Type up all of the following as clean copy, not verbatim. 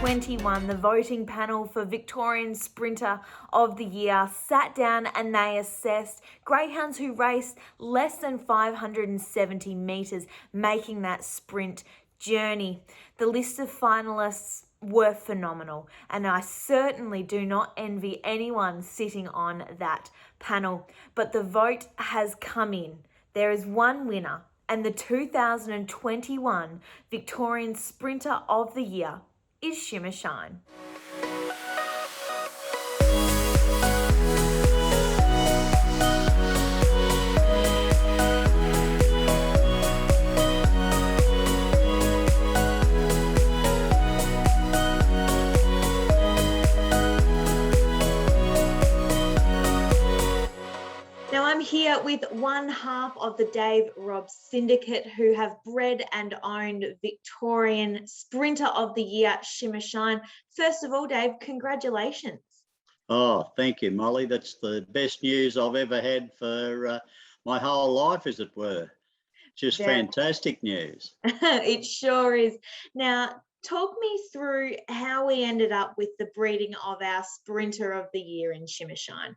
2021, the voting panel for Victorian Sprinter of the Year sat down and they assessed greyhounds who raced less than 570 metres, making that sprint journey. The list of finalists were phenomenal, and I certainly do not envy anyone sitting on that panel. But the vote has come in. There is one winner, and the 2021 Victorian Sprinter of the Year is Shima Shine. Now I'm here with one half of the Dave Robb Syndicate, who have bred and owned Victorian Sprinter of the Year, Shima Shine. First of all, Dave, congratulations. Oh, thank you, Molly. That's the best news I've ever had for my whole life, as it were. Just fantastic news. It sure is. Now, talk me through how we ended up with the breeding of our Sprinter of the Year in Shima Shine.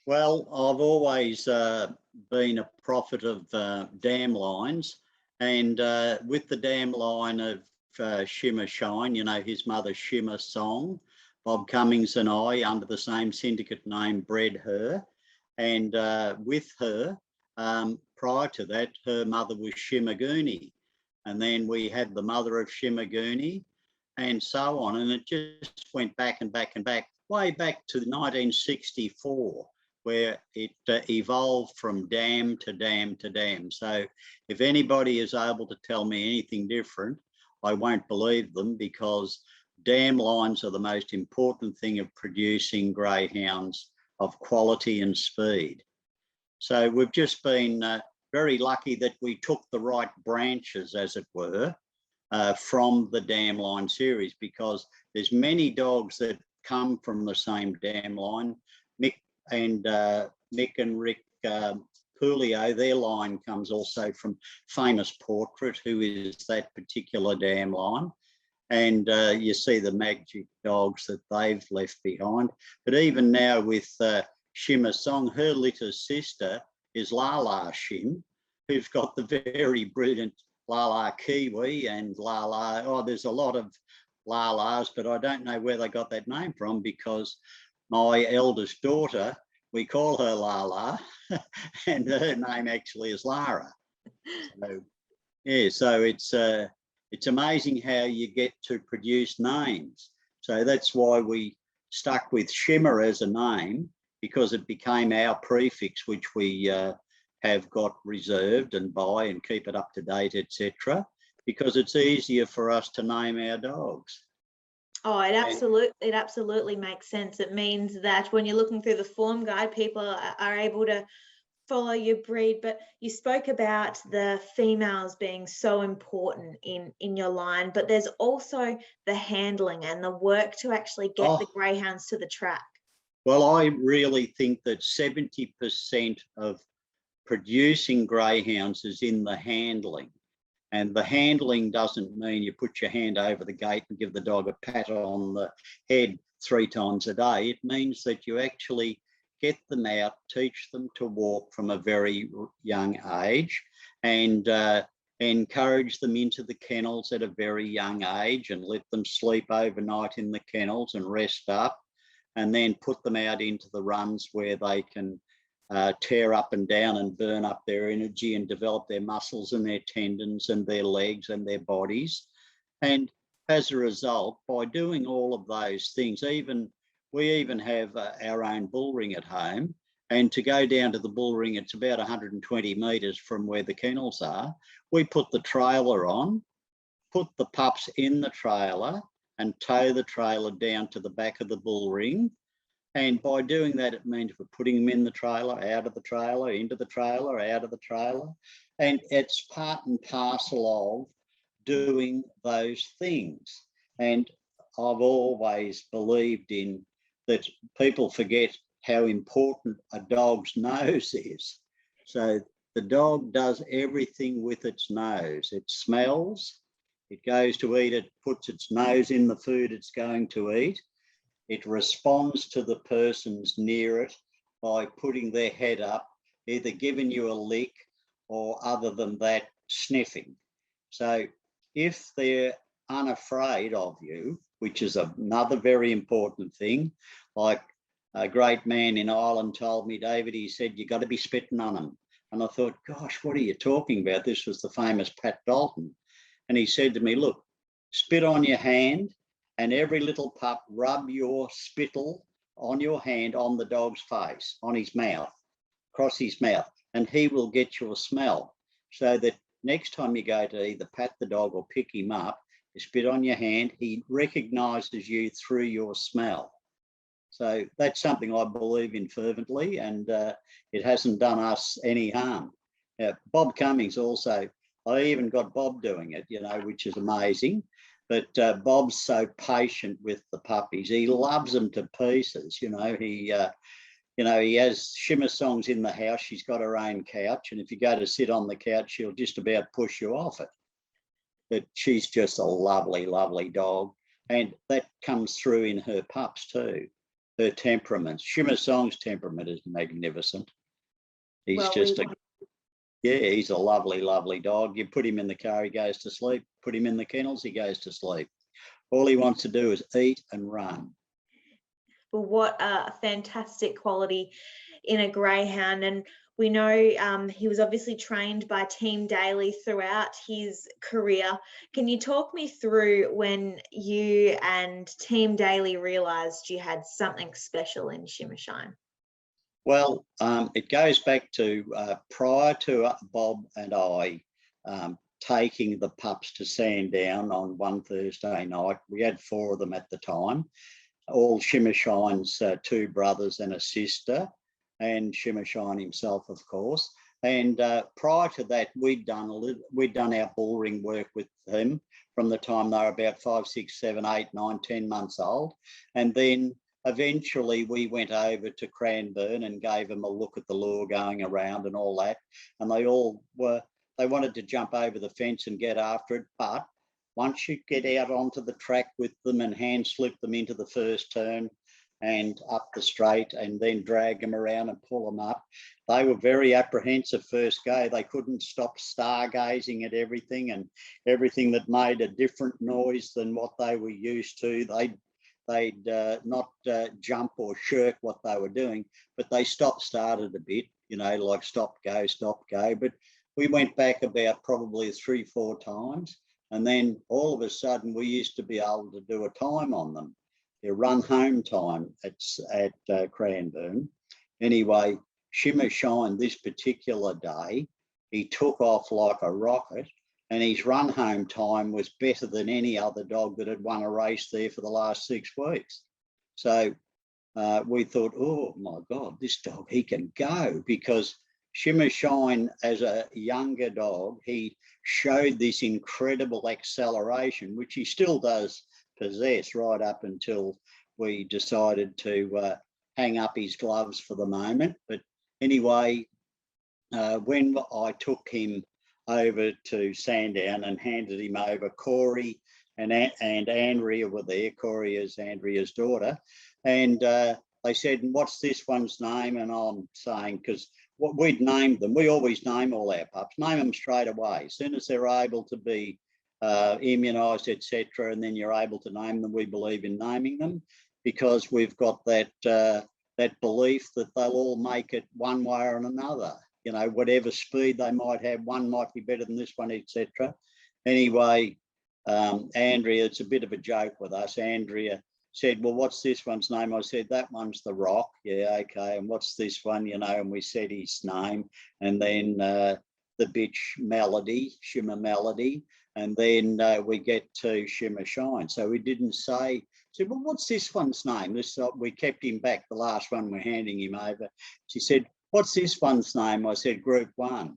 Well, I've always been a prophet of dam lines, and with the dam line of Shima Shine, you know, his mother Shima Song, Bob Cummings and I, under the same syndicate name, bred her. And with her, prior to that, her mother was Shima Goonie. And then we had the mother of Shima Goonie, and so on. And it just went back and back and back, way back to 1964. Where it evolved from dam to dam to dam. So if anybody is able to tell me anything different, I won't believe them, because dam lines are the most important thing of producing greyhounds of quality and speed. So we've just been very lucky that we took the right branches, as it were, from the dam line series, because there's many dogs that come from the same dam line. Mick and Rick Poolio, their line comes also from Famous Portrait, who is that particular dam line. And you see the magic dogs that they've left behind. But even now with Shima Song, her litter sister is Lala Shim, who's got the very brilliant Lala Kiwi and Lala. Oh, there's a lot of Lalas, but I don't know where they got that name from, because my eldest daughter, we call her Lala, and her name actually is Lara. So, yeah, so it's amazing how you get to produce names. So that's why we stuck with Shima as a name, because it became our prefix, which we have got reserved and buy and keep it up to date, etc., because it's easier for us to name our dogs. Oh, it absolutely makes sense. It means that when you're looking through the form guide, people are able to follow your breed. But you spoke about the females being so important in your line, but there's also the handling and the work to actually get the greyhounds to the track. Well, I really think that 70% of producing greyhounds is in the handling. And the handling doesn't mean you put your hand over the gate and give the dog a pat on the head 3 times a day. It means that you actually get them out, teach them to walk from a very young age, and encourage them into the kennels at a very young age, and let them sleep overnight in the kennels and rest up, and then put them out into the runs where they can tear up and down and burn up their energy and develop their muscles and their tendons and their legs and their bodies. And as a result, by doing all of those things, we even have our own bull ring at home. And to go down to the bull ring, it's about 120 metres from where the kennels are. We put the trailer on, put the pups in the trailer, and tow the trailer down to the back of the bull ring. And by doing that, it means we're putting them in the trailer, out of the trailer, into the trailer, out of the trailer. And it's part and parcel of doing those things. And I've always believed in that people forget how important a dog's nose is. So the dog does everything with its nose. It smells, It goes to eat, it puts its nose in the food it's going to eat. It responds to the persons near it by putting their head up, either giving you a lick or, other than that, sniffing. So if they're unafraid of you, which is another very important thing, like a great man in Ireland told me, David, he said, you got to be spitting on them. And I thought, gosh, what are you talking about? This was the famous Pat Dalton. And he said to me, look, spit on your hand, and every little pup rub your spittle on your hand on the dog's face, on his mouth, across his mouth, and he will get your smell. So that next time you go to either pat the dog or pick him up, you spit on your hand, he recognises you through your smell. So that's something I believe in fervently, and it hasn't done us any harm. Bob Cummings also, I even got Bob doing it, you know, which is amazing. But Bob's so patient with the puppies. He loves them to pieces. You know, he has Shimmer songs in the house. She's got her own couch, and if you go to sit on the couch, she'll just about push you off it. But she's just a lovely, lovely dog, and that comes through in her pups too. Her temperament. Shimmer Song's temperament is magnificent. He's he's a lovely, lovely dog. You put him in the car, he goes to sleep. Put him in the kennels, he goes to sleep. All he wants to do is eat and run. Well, what a fantastic quality in a greyhound. And we know he was obviously trained by Team Daly throughout his career. Can you talk me through when you and Team Daly realised you had something special in Shima Shine? Well, it goes back to prior to Bob and I taking the pups to Sandown on one Thursday night. We had 4 of them at the time, all Shima Shine's 2 brothers and a sister, and Shima Shine himself, of course. And prior to that, we'd done our bull ring work with him from the time they were about 5, 6, 7, 8, 9, 10 months old, and then eventually we went over to Cranbourne and gave them a look at the lure going around and all that. And they wanted to jump over the fence and get after it. But once you get out onto the track with them and hand slip them into the first turn and up the straight and then drag them around and pull them up, they were very apprehensive first go. They couldn't stop stargazing at everything, and everything that made a different noise than what they were used to. They'd not jump or shirk what they were doing, but they started a bit, you know, like stop, go. But we went back about probably 3, 4 times. And then all of a sudden we used to be able to do a time on them, their run home time at Cranbourne. Anyway, Shimmer Shine this particular day, he took off like a rocket, and his run home time was better than any other dog that had won a race there for the last 6 weeks. So we thought, oh my God, this dog, he can go, because Shimmer Shine, as a younger dog, he showed this incredible acceleration, which he still does possess right up until we decided to hang up his gloves for the moment. But anyway, when I took him over to Sandown and handed him over, Corey and Andrea were there. Corey is Andrea's daughter. And they said, what's this one's name? And I'm saying, because we'd named them. We always name all our pups, name them straight away. As soon as they're able to be immunised, etc., and then you're able to name them, we believe in naming them, because we've got that belief that they'll all make it one way or another. You know, whatever speed they might have, one might be better than this one, etc. Anyway, Andrea, it's a bit of a joke with us. Andrea said, well, what's this one's name? I said, that one's the Rock. Yeah, okay. And what's this one, you know? And we said his name. And then the bitch Melody, Shimmer Melody. And then we get to Shimmer Shine. So we didn't say, said, well, what's this one's name? We kept him back, the last one we're handing him over. She said, what's this one's name? I said, Group 1.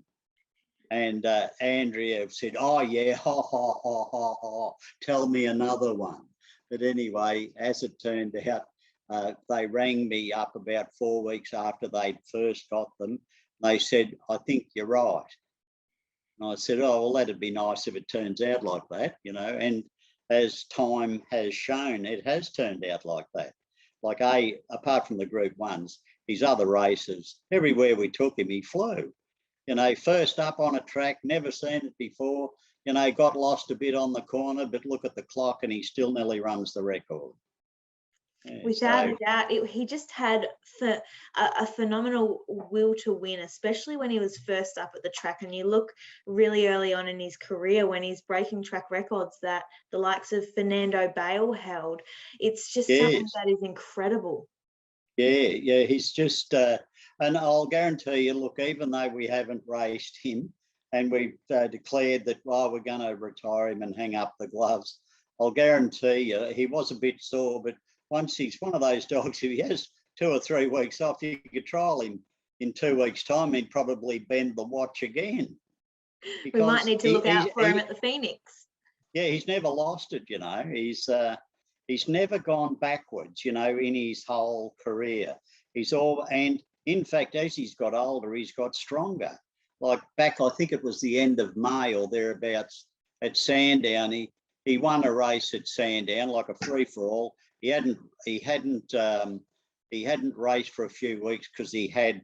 And Andrea said, oh, yeah, ha, ha, ha, ha, ha, tell me another one. But anyway, as it turned out, they rang me up about 4 weeks after they'd first got them. They said, I think you're right. And I said, oh, well, that'd be nice if it turns out like that, you know. And as time has shown, it has turned out like that. Like apart from the Group 1s, his other races, everywhere we took him, he flew. You know, first up on a track, never seen it before, you know, got lost a bit on the corner, but look at the clock and he still nearly runs the record. Yeah, Without a doubt, he just had a phenomenal will to win, especially when he was first up at the track. And you look really early on in his career when he's breaking track records that the likes of Fernando Bale held. It's just something that is incredible. Yeah, he's just, and I'll guarantee you, look, even though we haven't raced him and we've declared that, well, we're going to retire him and hang up the gloves, I'll guarantee you he was a bit sore, but once he's one of those dogs, if he has 2 or 3 weeks off, you could trial him in 2 weeks' time, he'd probably bend the watch again. We might need to look out for him at the Phoenix. Yeah, he's never lost it, you know. He's never gone backwards, you know, in his whole career. And in fact, as he's got older, he's got stronger. Like back, I think it was the end of May or thereabouts at Sandown, he won a race at Sandown, like a free for all. He hadn't raced for a few weeks because he had,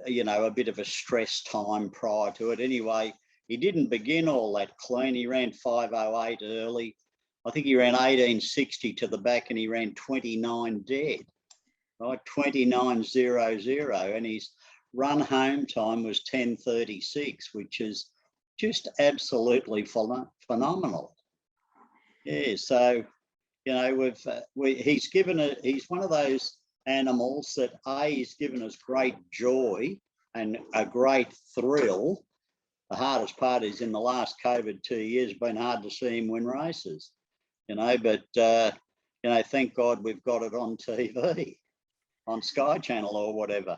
you know, a bit of a stress time prior to it. Anyway, he didn't begin all that clean. He ran 5:08 early. I think he ran 18:60 to the back and he ran 29 dead, right? 29.00, and his run home time was 10:36, which is just absolutely phenomenal. Yeah, so, you know, he's one of those animals that he's given us great joy and a great thrill. The hardest part is in the last COVID 2 years, been hard to see him win races, you know, but, you know, thank God we've got it on TV, on Sky Channel or whatever.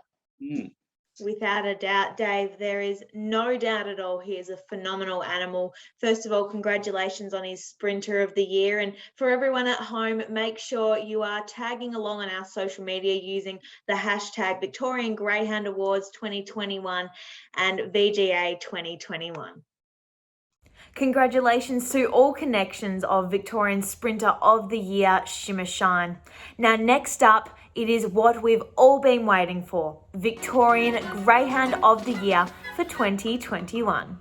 Without a doubt, Dave, there is no doubt at all he is a phenomenal animal. First of all, congratulations on his Sprinter of the Year. And for everyone at home, make sure you are tagging along on our social media using the hashtag Victorian Greyhound Awards 2021 and VGA 2021. Congratulations to all connections of Victorian Sprinter of the Year, Shima Shine. Now, next up, it is what we've all been waiting for, Victorian Greyhound of the Year for 2021.